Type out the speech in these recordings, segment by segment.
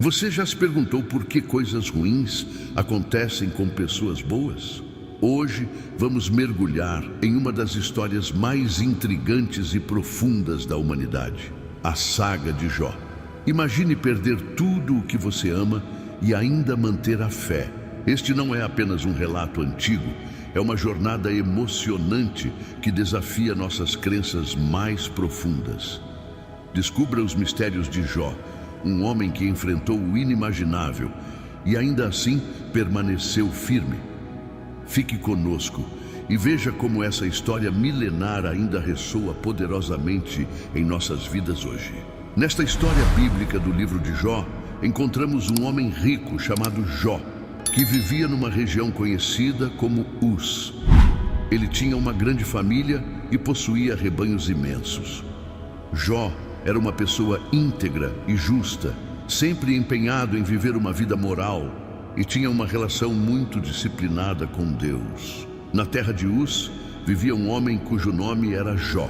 Você já se perguntou por que coisas ruins acontecem com pessoas boas? Hoje vamos mergulhar em uma das histórias mais intrigantes e profundas da humanidade, a saga de Jó. Imagine perder tudo o que você ama e ainda manter a fé. Este não é apenas um relato antigo, é uma jornada emocionante que desafia nossas crenças mais profundas. Descubra os mistérios de Jó, um homem que enfrentou o inimaginável e ainda assim permaneceu firme. Fique conosco e veja como essa história milenar ainda ressoa poderosamente em nossas vidas hoje. Nesta história bíblica do livro de Jó, encontramos um homem rico chamado Jó, que vivia numa região conhecida como Uz. Ele tinha uma grande família e possuía rebanhos imensos. Jó era uma pessoa íntegra e justa, sempre empenhado em viver uma vida moral e tinha uma relação muito disciplinada com Deus. Na terra de Uz, vivia um homem cujo nome era Jó.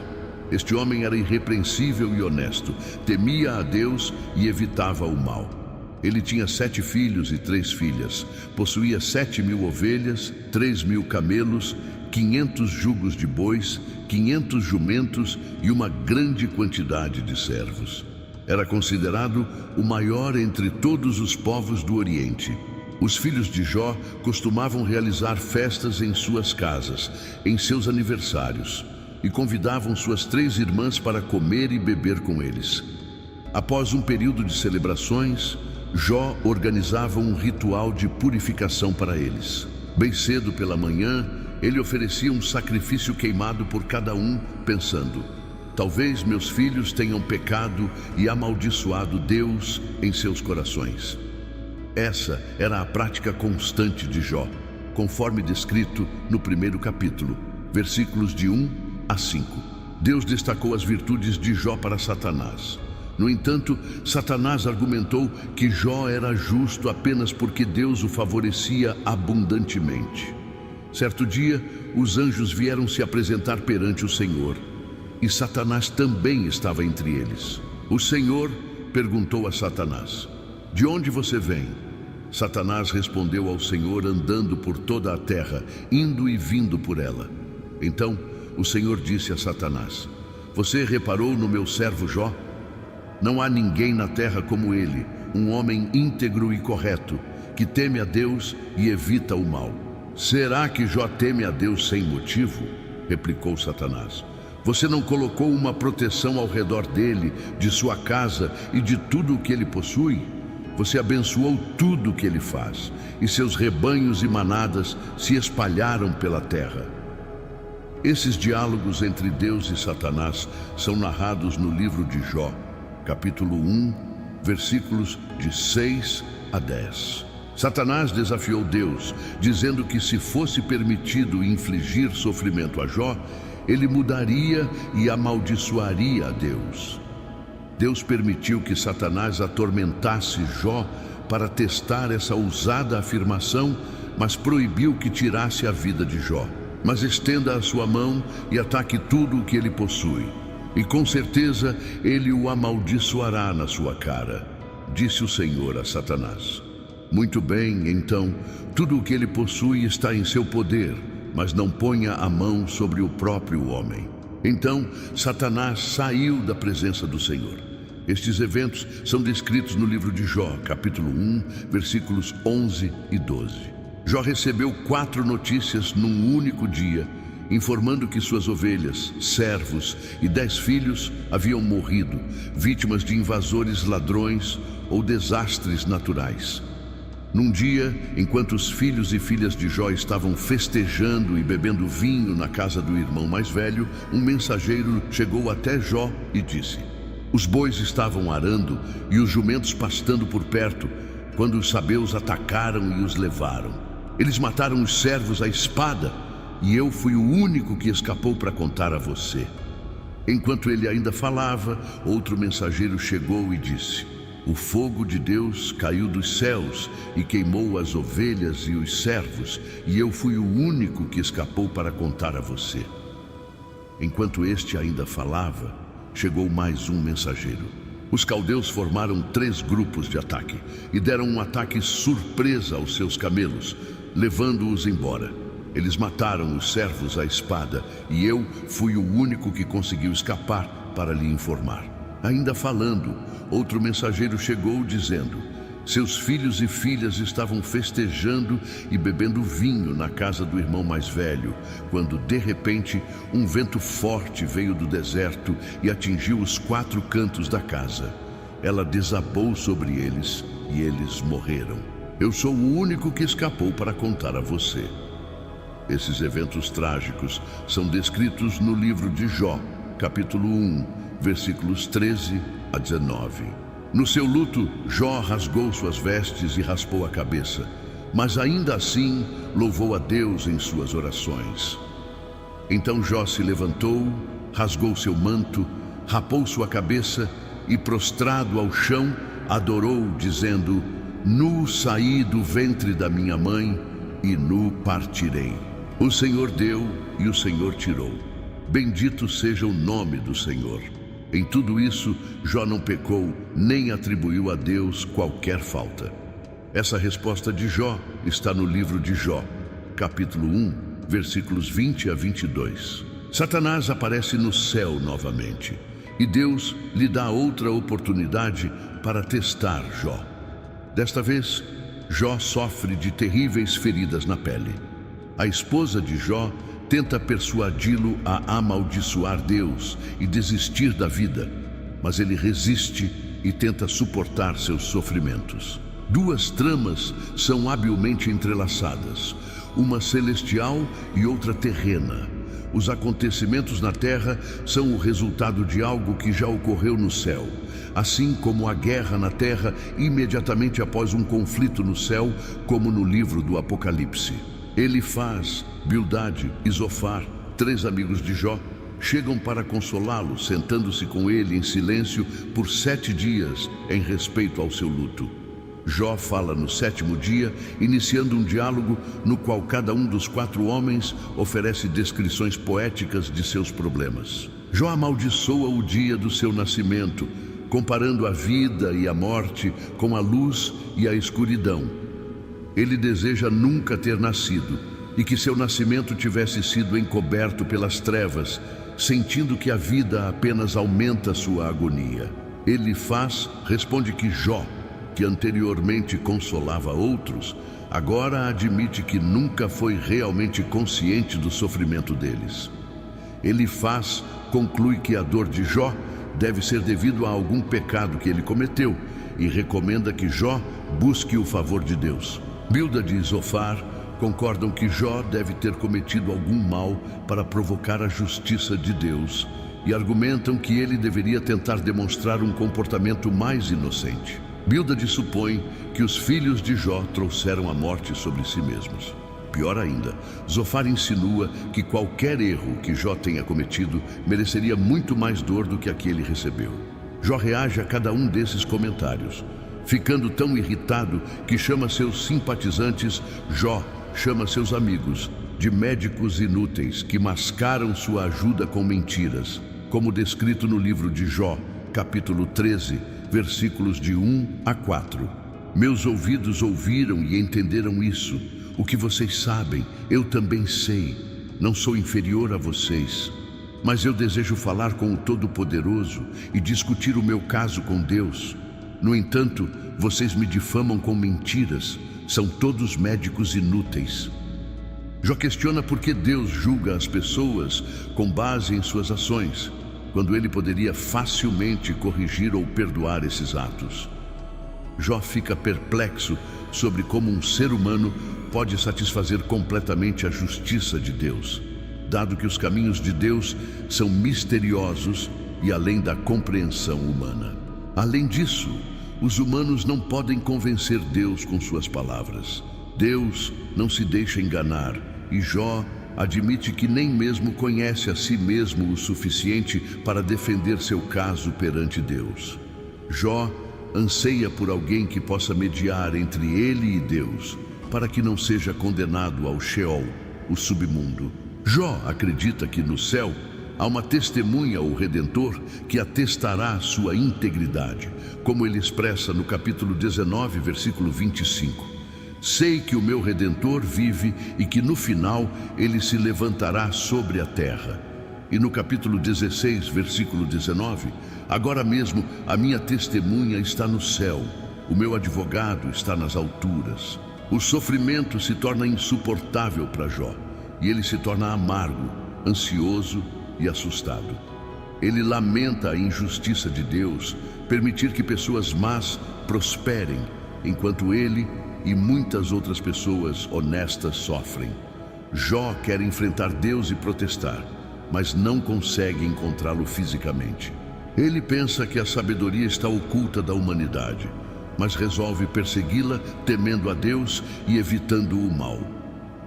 Este homem era irrepreensível e honesto, temia a Deus e evitava o mal. Ele tinha 7 filhos e 3 filhas, possuía 7.000 ovelhas, 3.000 camelos, 500 jugos de bois, 500 jumentos e uma grande quantidade de servos. Era considerado o maior entre todos os povos do Oriente. Os filhos de Jó costumavam realizar festas em suas casas, em seus aniversários, e convidavam suas 3 irmãs para comer e beber com eles. Após um período de celebrações, Jó organizava um ritual de purificação para eles. Bem cedo pela manhã, ele oferecia um sacrifício queimado por cada um, pensando: talvez meus filhos tenham pecado e amaldiçoado Deus em seus corações. Essa era a prática constante de Jó, conforme descrito no primeiro capítulo, versículos de 1 a 5. Deus destacou as virtudes de Jó para Satanás. No entanto, Satanás argumentou que Jó era justo apenas porque Deus o favorecia abundantemente. Certo dia, os anjos vieram se apresentar perante o Senhor, e Satanás também estava entre eles. O Senhor perguntou a Satanás: de onde você vem? Satanás respondeu ao Senhor andando por toda a terra, indo e vindo por ela. Então, o Senhor disse a Satanás: você reparou no meu servo Jó? Não há ninguém na terra como ele, um homem íntegro e correto, que teme a Deus e evita o mal. Será que Jó teme a Deus sem motivo? Replicou Satanás. Você não colocou uma proteção ao redor dele, de sua casa e de tudo o que ele possui? Você abençoou tudo o que ele faz, e seus rebanhos e manadas se espalharam pela terra. Esses diálogos entre Deus e Satanás são narrados no livro de Jó, capítulo 1, versículos de 6 a 10. Satanás desafiou Deus, dizendo que se fosse permitido infligir sofrimento a Jó, ele mudaria e amaldiçoaria a Deus. Deus permitiu que Satanás atormentasse Jó para testar essa ousada afirmação, mas proibiu que tirasse a vida de Jó. Mas estenda a sua mão e ataque tudo o que ele possui, e com certeza ele o amaldiçoará na sua cara, disse o Senhor a Satanás. Muito bem, então, tudo o que ele possui está em seu poder, mas não ponha a mão sobre o próprio homem. Então, Satanás saiu da presença do Senhor. Estes eventos são descritos no livro de Jó, capítulo 1, versículos 11 e 12. Jó recebeu 4 notícias num único dia, informando que suas ovelhas, servos e 10 filhos haviam morrido, vítimas de invasores ladrões ou desastres naturais. Num dia, enquanto os filhos e filhas de Jó estavam festejando e bebendo vinho na casa do irmão mais velho, um mensageiro chegou até Jó e disse: os bois estavam arando e os jumentos pastando por perto, quando os sabeus atacaram e os levaram. Eles mataram os servos à espada, e eu fui o único que escapou para contar a você. Enquanto ele ainda falava, outro mensageiro chegou e disse: o fogo de Deus caiu dos céus e queimou as ovelhas e os servos, e eu fui o único que escapou para contar a você. Enquanto este ainda falava, chegou mais um mensageiro. Os caldeus formaram 3 grupos de ataque e deram um ataque surpresa aos seus camelos, levando-os embora. Eles mataram os servos à espada e eu fui o único que conseguiu escapar para lhe informar. Ainda falando, outro mensageiro chegou dizendo: seus filhos e filhas estavam festejando e bebendo vinho na casa do irmão mais velho, quando de repente um vento forte veio do deserto e atingiu os 4 cantos da casa. Ela desabou sobre eles e eles morreram. Eu sou o único que escapou para contar a você. Esses eventos trágicos são descritos no livro de Jó, capítulo 1, versículos 13 a 19. No seu luto, Jó rasgou suas vestes e raspou a cabeça, mas ainda assim louvou a Deus em suas orações. Então Jó se levantou, rasgou seu manto, rapou sua cabeça e, prostrado ao chão, adorou, dizendo: nu saí do ventre da minha mãe e nu partirei. O Senhor deu e o Senhor tirou. Bendito seja o nome do Senhor. Em tudo isso, Jó não pecou, nem atribuiu a Deus qualquer falta. Essa resposta de Jó está no livro de Jó, capítulo 1, versículos 20 a 22. Satanás aparece no céu novamente, e Deus lhe dá outra oportunidade para testar Jó. Desta vez, Jó sofre de terríveis feridas na pele. A esposa de Jó tenta persuadi-lo a amaldiçoar Deus e desistir da vida, mas ele resiste e tenta suportar seus sofrimentos. 2 tramas são habilmente entrelaçadas, uma celestial e outra terrena. Os acontecimentos na terra são o resultado de algo que já ocorreu no céu, assim como a guerra na terra imediatamente após um conflito no céu, como no livro do Apocalipse. Elifaz, Bildade e Zofar, 3 amigos de Jó, chegam para consolá-lo, sentando-se com ele em silêncio por 7 dias em respeito ao seu luto. Jó fala no 7º dia, iniciando um diálogo no qual cada um dos 4 homens oferece descrições poéticas de seus problemas. Jó amaldiçoa o dia do seu nascimento, comparando a vida e a morte com a luz e a escuridão. Ele deseja nunca ter nascido e que seu nascimento tivesse sido encoberto pelas trevas, sentindo que a vida apenas aumenta sua agonia. Elifaz responde que Jó, que anteriormente consolava outros, agora admite que nunca foi realmente consciente do sofrimento deles. Elifaz conclui que a dor de Jó deve ser devido a algum pecado que ele cometeu e recomenda que Jó busque o favor de Deus. Bildade e Zofar concordam que Jó deve ter cometido algum mal para provocar a justiça de Deus e argumentam que ele deveria tentar demonstrar um comportamento mais inocente. Bildade supõe que os filhos de Jó trouxeram a morte sobre si mesmos. Pior ainda, Zofar insinua que qualquer erro que Jó tenha cometido mereceria muito mais dor do que a que ele recebeu. Jó reage a cada um desses comentários, ficando tão irritado que chama seus simpatizantes, Jó chama seus amigos, de médicos inúteis que mascaram sua ajuda com mentiras, como descrito no livro de Jó, capítulo 13, versículos de 1 a 4. Meus ouvidos ouviram e entenderam isso. O que vocês sabem, eu também sei. Não sou inferior a vocês. Mas eu desejo falar com o Todo-Poderoso e discutir o meu caso com Deus. No entanto, vocês me difamam com mentiras. São todos médicos inúteis. Jó questiona por que Deus julga as pessoas com base em suas ações, quando ele poderia facilmente corrigir ou perdoar esses atos. Jó fica perplexo sobre como um ser humano pode satisfazer completamente a justiça de Deus, dado que os caminhos de Deus são misteriosos e além da compreensão humana. Além disso, os humanos não podem convencer Deus com suas palavras. Deus não se deixa enganar e Jó admite que nem mesmo conhece a si mesmo o suficiente para defender seu caso perante Deus. Jó anseia por alguém que possa mediar entre ele e Deus, para que não seja condenado ao Sheol, o submundo. Jó acredita que no céu há uma testemunha ou redentor que atestará sua integridade, como ele expressa no capítulo 19, versículo 25. Sei que o meu Redentor vive e que no final ele se levantará sobre a terra. E no capítulo 16, versículo 19, agora mesmo a minha testemunha está no céu, o meu advogado está nas alturas. O sofrimento se torna insuportável para Jó, e ele se torna amargo, ansioso e assustado. Ele lamenta a injustiça de Deus, permitir que pessoas más prosperem, enquanto ele e muitas outras pessoas honestas sofrem. Jó quer enfrentar Deus e protestar, mas não consegue encontrá-lo fisicamente. Ele pensa que a sabedoria está oculta da humanidade, mas resolve persegui-la temendo a Deus e evitando o mal.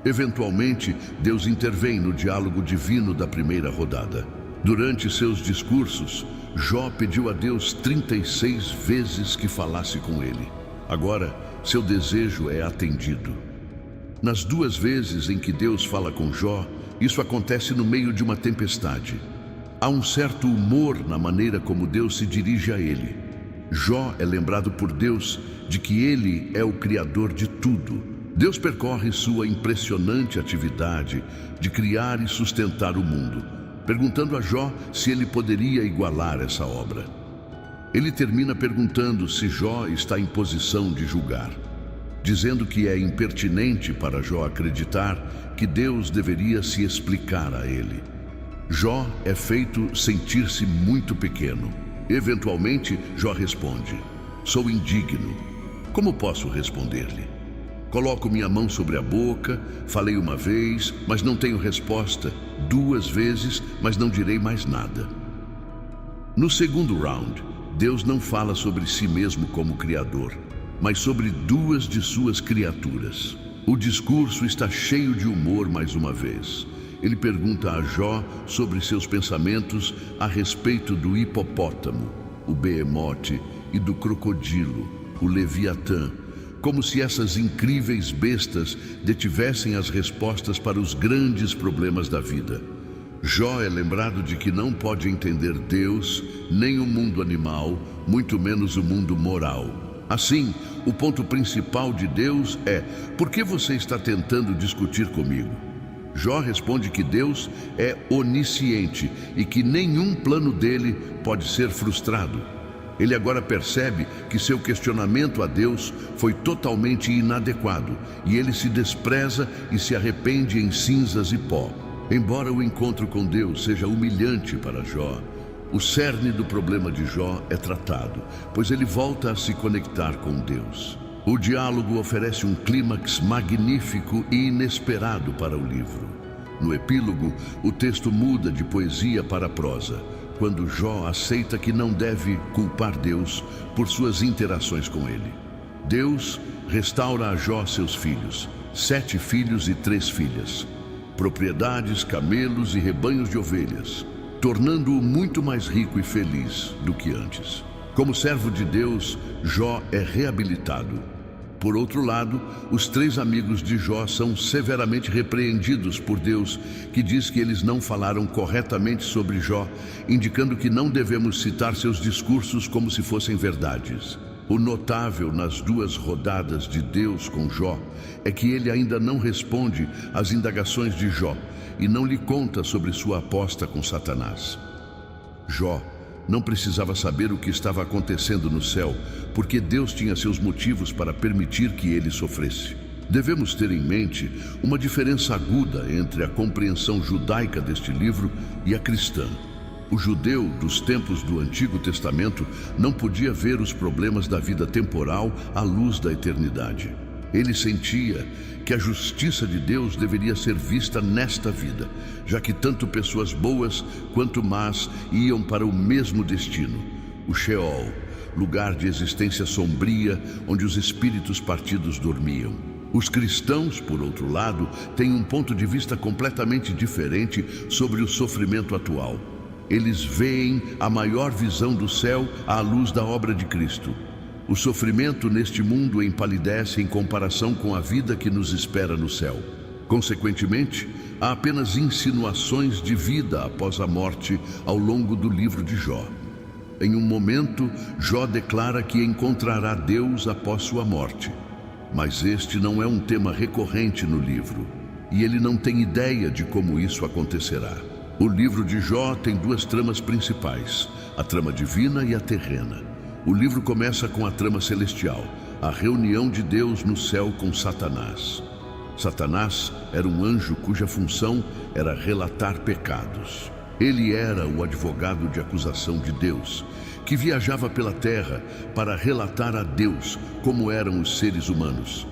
Eventualmente, Deus intervém no diálogo divino da primeira rodada. Durante seus discursos, Jó pediu a Deus 36 vezes que falasse com ele. Agora, seu desejo é atendido. Nas 2 vezes em que Deus fala com Jó, isso acontece no meio de uma tempestade. Há um certo humor na maneira como Deus se dirige a ele. Jó é lembrado por Deus de que ele é o Criador de tudo. Deus percorre sua impressionante atividade de criar e sustentar o mundo, perguntando a Jó se ele poderia igualar essa obra. Ele termina perguntando se Jó está em posição de julgar, dizendo que é impertinente para Jó acreditar que Deus deveria se explicar a ele. Jó é feito sentir-se muito pequeno. Eventualmente, Jó responde: sou indigno. Como posso responder-lhe? Coloco minha mão sobre a boca, falei uma vez, mas não tenho resposta, 2 vezes, mas não direi mais nada. No segundo round, Deus não fala sobre si mesmo como Criador, mas sobre 2 de suas criaturas. O discurso está cheio de humor mais uma vez. Ele pergunta a Jó sobre seus pensamentos a respeito do hipopótamo, o behemote, e do crocodilo, o leviatã, como se essas incríveis bestas detivessem as respostas para os grandes problemas da vida. Jó é lembrado de que não pode entender Deus, nem o mundo animal, muito menos o mundo moral. Assim, o ponto principal de Deus é: por que você está tentando discutir comigo? Jó responde que Deus é onisciente e que nenhum plano dele pode ser frustrado. Ele agora percebe que seu questionamento a Deus foi totalmente inadequado e ele se despreza e se arrepende em cinzas e pó. Embora o encontro com Deus seja humilhante para Jó, o cerne do problema de Jó é tratado, pois ele volta a se conectar com Deus. O diálogo oferece um clímax magnífico e inesperado para o livro. No epílogo, o texto muda de poesia para prosa, quando Jó aceita que não deve culpar Deus por suas interações com ele. Deus restaura a Jó seus filhos, 7 filhos e 3 filhas, propriedades, camelos e rebanhos de ovelhas, tornando-o muito mais rico e feliz do que antes. Como servo de Deus, Jó é reabilitado. Por outro lado, os 3 amigos de Jó são severamente repreendidos por Deus, que diz que eles não falaram corretamente sobre Jó, indicando que não devemos citar seus discursos como se fossem verdades. O notável nas 2 rodadas de Deus com Jó é que ele ainda não responde às indagações de Jó e não lhe conta sobre sua aposta com Satanás. Jó não precisava saber o que estava acontecendo no céu, porque Deus tinha seus motivos para permitir que ele sofresse. Devemos ter em mente uma diferença aguda entre a compreensão judaica deste livro e a cristã. O judeu dos tempos do Antigo Testamento não podia ver os problemas da vida temporal à luz da eternidade. Ele sentia que a justiça de Deus deveria ser vista nesta vida, já que tanto pessoas boas quanto más iam para o mesmo destino, o Sheol, lugar de existência sombria onde os espíritos partidos dormiam. Os cristãos, por outro lado, têm um ponto de vista completamente diferente sobre o sofrimento atual. Eles veem a maior visão do céu à luz da obra de Cristo. O sofrimento neste mundo empalidece em comparação com a vida que nos espera no céu. Consequentemente, há apenas insinuações de vida após a morte ao longo do livro de Jó. Em um momento, Jó declara que encontrará Deus após sua morte. Mas este não é um tema recorrente no livro, e ele não tem ideia de como isso acontecerá. O livro de Jó tem duas tramas principais, a trama divina e a terrena. O livro começa com a trama celestial, a reunião de Deus no céu com Satanás. Satanás era um anjo cuja função era relatar pecados. Ele era o advogado de acusação de Deus, que viajava pela terra para relatar a Deus como eram os seres humanos.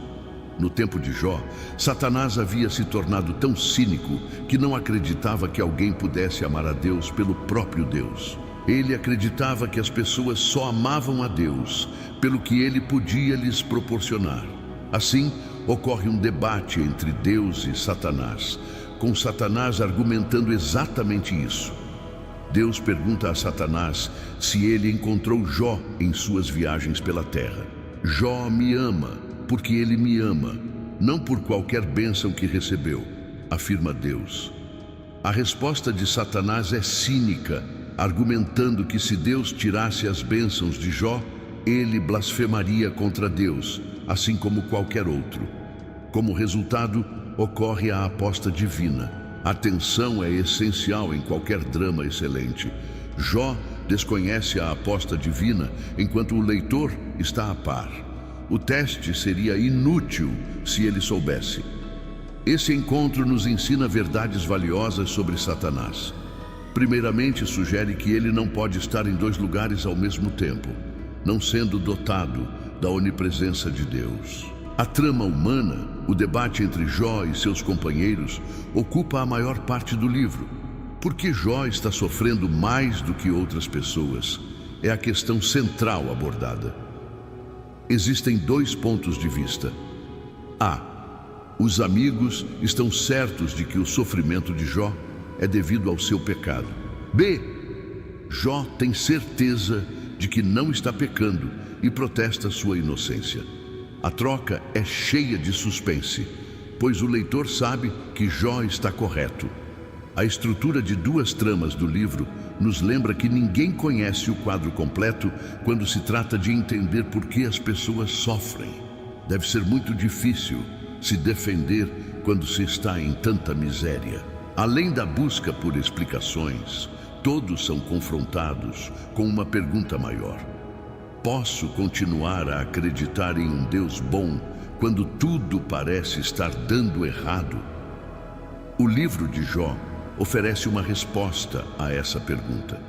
No tempo de Jó, Satanás havia se tornado tão cínico que não acreditava que alguém pudesse amar a Deus pelo próprio Deus. Ele acreditava que as pessoas só amavam a Deus pelo que ele podia lhes proporcionar. Assim, ocorre um debate entre Deus e Satanás, com Satanás argumentando exatamente isso. Deus pergunta a Satanás se ele encontrou Jó em suas viagens pela terra. Jó me ama, porque ele me ama, não por qualquer bênção que recebeu, afirma Deus. A resposta de Satanás é cínica, argumentando que se Deus tirasse as bênçãos de Jó, ele blasfemaria contra Deus, assim como qualquer outro. Como resultado, ocorre a aposta divina. A tensão é essencial em qualquer drama excelente. Jó desconhece a aposta divina, enquanto o leitor está a par. O teste seria inútil se ele soubesse. Esse encontro nos ensina verdades valiosas sobre Satanás. Primeiramente, sugere que ele não pode estar em dois lugares ao mesmo tempo, não sendo dotado da onipresença de Deus. A trama humana, o debate entre Jó e seus companheiros, ocupa a maior parte do livro. Por que Jó está sofrendo mais do que outras pessoas? É a questão central abordada. Existem dois pontos de vista. A. Os amigos estão certos de que o sofrimento de Jó é devido ao seu pecado. B. Jó tem certeza de que não está pecando e protesta sua inocência. A troca é cheia de suspense, pois o leitor sabe que Jó está correto. A estrutura de duas tramas do livro nos lembra que ninguém conhece o quadro completo quando se trata de entender por que as pessoas sofrem. Deve ser muito difícil se defender quando se está em tanta miséria. Além da busca por explicações, todos são confrontados com uma pergunta maior. Posso continuar a acreditar em um Deus bom quando tudo parece estar dando errado? O livro de Jó oferece uma resposta a essa pergunta.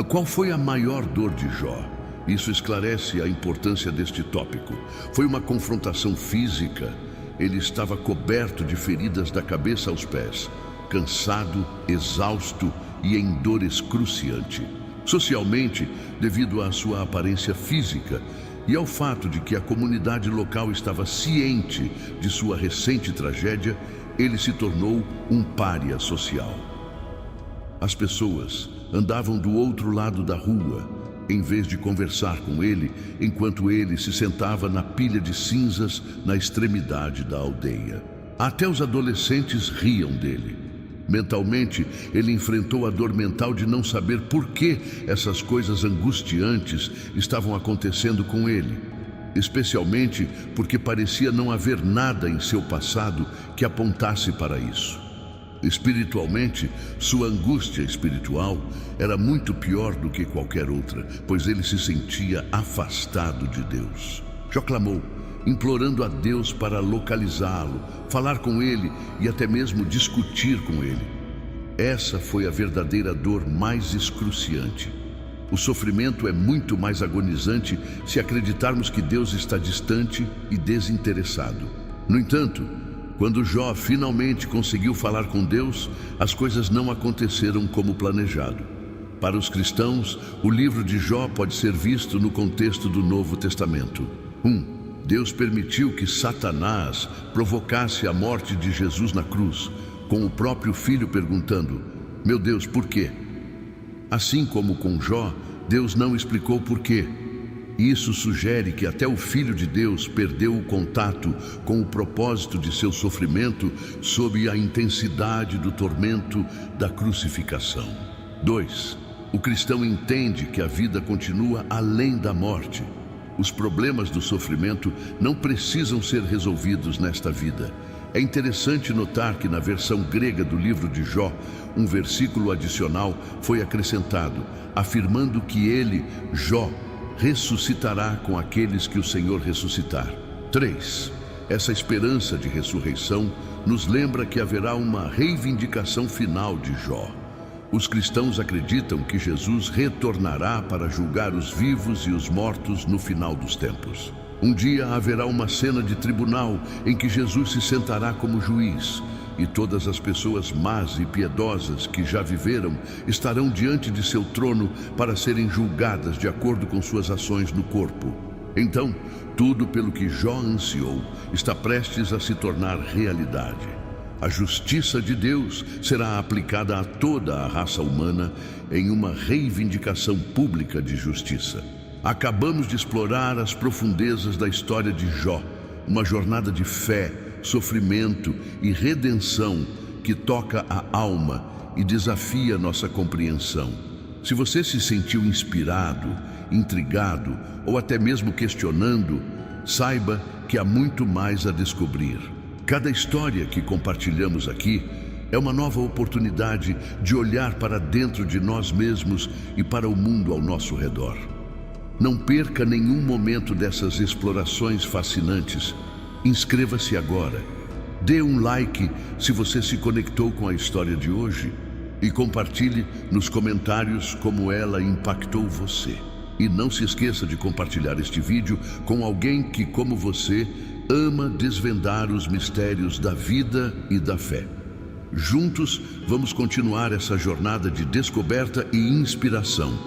Qual foi a maior dor de Jó? Isso esclarece a importância deste tópico. Foi uma confrontação física. Ele estava coberto de feridas da cabeça aos pés, cansado, exausto e em dor excruciante. Socialmente, devido à sua aparência física e ao fato de que a comunidade local estava ciente de sua recente tragédia, ele se tornou um pária social. As pessoas andavam do outro lado da rua, em vez de conversar com ele, enquanto ele se sentava na pilha de cinzas na extremidade da aldeia. Até os adolescentes riam dele. Mentalmente, ele enfrentou a dor mental de não saber por que essas coisas angustiantes estavam acontecendo com ele, especialmente porque parecia não haver nada em seu passado que apontasse para isso. Espiritualmente, sua angústia espiritual era muito pior do que qualquer outra, pois ele se sentia afastado de Deus. Jó clamou, implorando a Deus para localizá-lo, falar com ele e até mesmo discutir com ele. Essa foi a verdadeira dor mais excruciante. O sofrimento é muito mais agonizante se acreditarmos que Deus está distante e desinteressado. No entanto, quando Jó finalmente conseguiu falar com Deus, as coisas não aconteceram como planejado. Para os cristãos, o livro de Jó pode ser visto no contexto do Novo Testamento. 1. Deus permitiu que Satanás provocasse a morte de Jesus na cruz, com o próprio filho perguntando, meu Deus, por quê? Assim como com Jó, Deus não explicou por quê. Isso sugere que até o Filho de Deus perdeu o contato com o propósito de seu sofrimento sob a intensidade do tormento da crucificação. 2. O cristão entende que a vida continua além da morte. Os problemas do sofrimento não precisam ser resolvidos nesta vida. É interessante notar que na versão grega do livro de Jó, um versículo adicional foi acrescentado, afirmando que ele, Jó, ressuscitará com aqueles que o Senhor ressuscitar. 3. Essa esperança de ressurreição nos lembra que haverá uma reivindicação final de Jó. Os cristãos acreditam que Jesus retornará para julgar os vivos e os mortos no final dos tempos. Um dia haverá uma cena de tribunal em que Jesus se sentará como juiz, e todas as pessoas más e piedosas que já viveram estarão diante de seu trono para serem julgadas de acordo com suas ações no corpo. Então, tudo pelo que Jó ansiou está prestes a se tornar realidade. A justiça de Deus será aplicada a toda a raça humana em uma reivindicação pública de justiça. Acabamos de explorar as profundezas da história de Jó, uma jornada de fé, sofrimento e redenção que toca a alma e desafia nossa compreensão. Se você se sentiu inspirado, intrigado ou até mesmo questionando, saiba que há muito mais a descobrir. Cada história que compartilhamos aqui é uma nova oportunidade de olhar para dentro de nós mesmos e para o mundo ao nosso redor. Não perca nenhum momento dessas explorações fascinantes. Inscreva-se agora. Dê um like se você se conectou com a história de hoje e compartilhe nos comentários como ela impactou você. E não se esqueça de compartilhar este vídeo com alguém que, como você, ama desvendar os mistérios da vida e da fé. Juntos, vamos continuar essa jornada de descoberta e inspiração.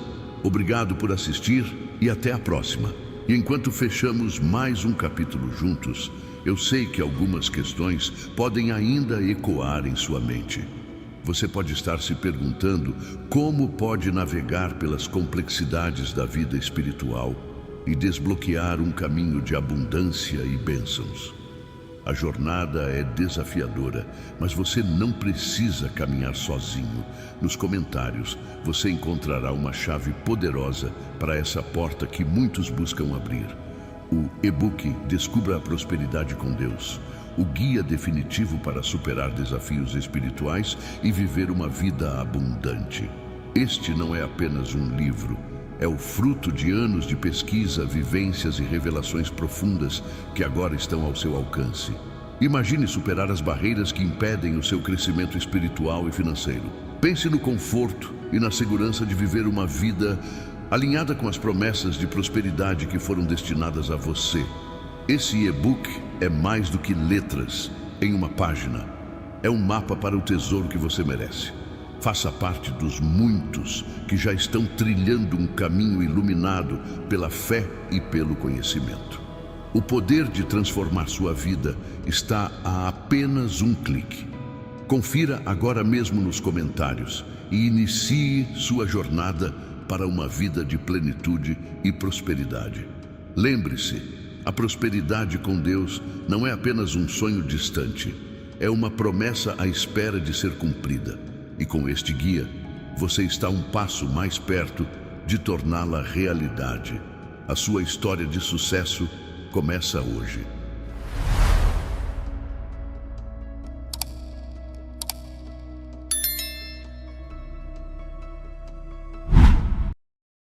Obrigado por assistir e até a próxima. E enquanto fechamos mais um capítulo juntos, eu sei que algumas questões podem ainda ecoar em sua mente. Você pode estar se perguntando como pode navegar pelas complexidades da vida espiritual e desbloquear um caminho de abundância e bênçãos. A jornada é desafiadora, mas você não precisa caminhar sozinho. Nos comentários, você encontrará uma chave poderosa para essa porta que muitos buscam abrir. O e-book Descubra a Prosperidade com Deus, o guia definitivo para superar desafios espirituais e viver uma vida abundante. Este não é apenas um livro, é o fruto de anos de pesquisa, vivências e revelações profundas que agora estão ao seu alcance. Imagine superar as barreiras que impedem o seu crescimento espiritual e financeiro. Pense no conforto e na segurança de viver uma vida alinhada com as promessas de prosperidade que foram destinadas a você. Esse e-book é mais do que letras em uma página. É um mapa para o tesouro que você merece. Faça parte dos muitos que já estão trilhando um caminho iluminado pela fé e pelo conhecimento. O poder de transformar sua vida está a apenas um clique. Confira agora mesmo nos comentários e inicie sua jornada para uma vida de plenitude e prosperidade. Lembre-se, a prosperidade com Deus não é apenas um sonho distante, é uma promessa à espera de ser cumprida. E com este guia, você está um passo mais perto de torná-la realidade. A sua história de sucesso começa hoje.